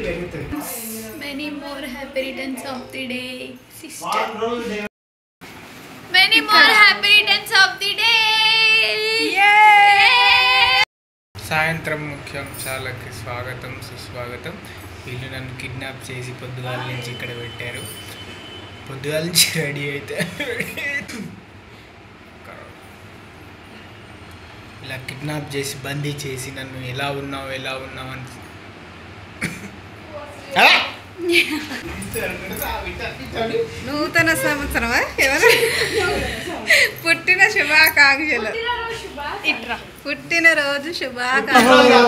Many more happy returns of the day, sister. Many more happy returns of the day. Yay! సాయంత్రం ముఖ్యాంశాలకి స్వాగతం సుస్వాగతం. వీళ్ళు నన్ను kidnap చేసి పొద్దుగాల నుంచి ఇక్కడ పెట్టారు. పొద్దుగాల నుంచి రెడీ అయితే ఇలా కిడ్నాప్ చేసి బందీ చేసి నన్ను ఎలా ఉన్నావు అని నూతన సంవత్సరమా ఎవరు పుట్టిన శుభాకాంక్షలు పుట్టినరోజు శుభాకాంక్షలు.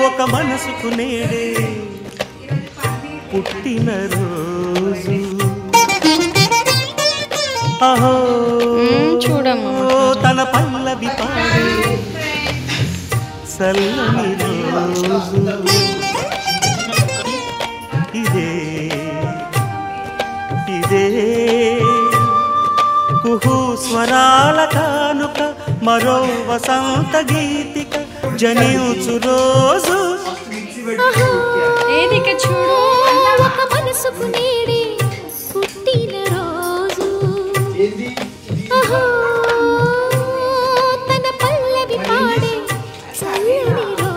ఒక మనసుకు నేడే పుట్టినరోజు అహో చూడమ్మా తన పల్లవి పాడే చల్లని రోజు ఇదే ఇదే కుహు స్వరాల కానుక మరో వసంత గీతిక జనించు రోజు ఏదిక చూడు ఒక మనసుకు నేడే పుట్టిన రోజు తన పల్లవి పాడే చల్లని రోజు.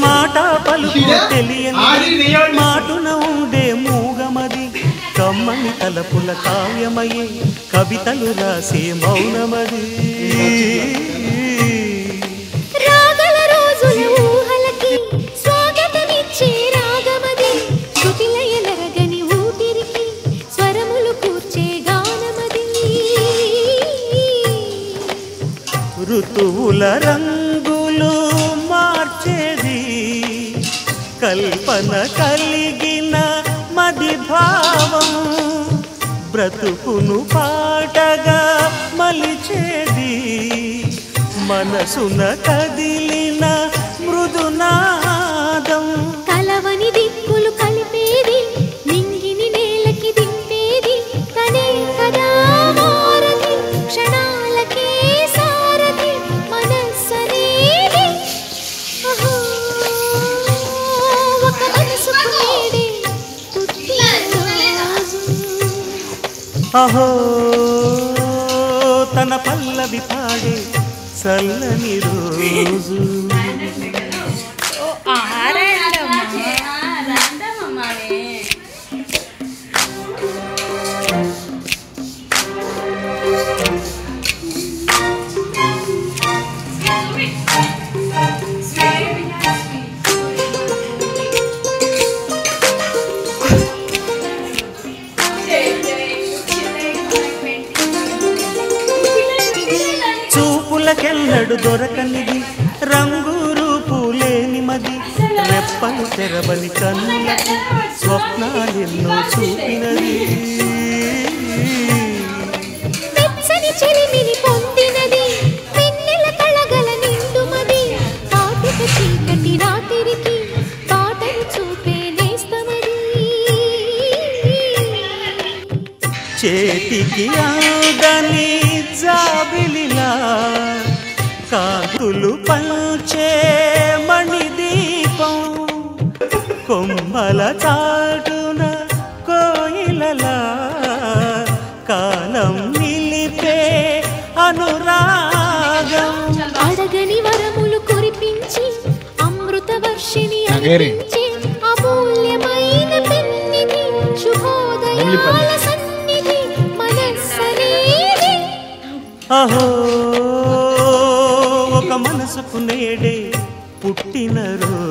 మాట పలుకు తెలియని మాటున ఉండే మూగమది కమ్మని తలపుల కావ్యమయే కవితలు రాసే మౌనమది రాగల రోజుల ఊహలకి స్వాగతమిచ్చే రాగమది శృతిలయలరగని ఊపిరికి స్వరములు కూర్చే గానమది ఋతువుల రంగులు మార్చేది కల్పన కలిగిన మది భావం బ్రతుకును పాటగా మలిచేది మనసున కదిలిన మృదునాదం కలవని దిక్కులు కలిపేది నింగిని నేలకి దింపేది తనే కదా వారధి క్షణాలకే సారథి మనస్సనేది ఒక మనసుకు నేడే పుట్టినరోజు. అహో తన పల్లవి పాడే చల్లని రోజు చూపులకెల్లడు దొరకనిది రంగు రూపు లేని మది రెప్పలు తెరవని కన్నులకు స్వప్నాలెన్నో చూపినది వెచ్చని చెలిమిని పొందినది వెన్నెల కళగల నిండుమది కాటుక చీకటి రాత్రికి పాటలు చూపే నేస్తమది చేతికి ఆదని జాబిలిలా కాకులు పంచే మణిదీపం కొమ్మల చాటున కోయిలలా కాలం నిలిపే అనురాగం అడగని వరములు కురిపించి అమృత వర్షిని అందించే అమూల్యమైన పెన్నిధి శుభోదయాల సన్నిధి మనస్సనేది అహో ఒక మనసుకు నేడే పుట్టినరోజు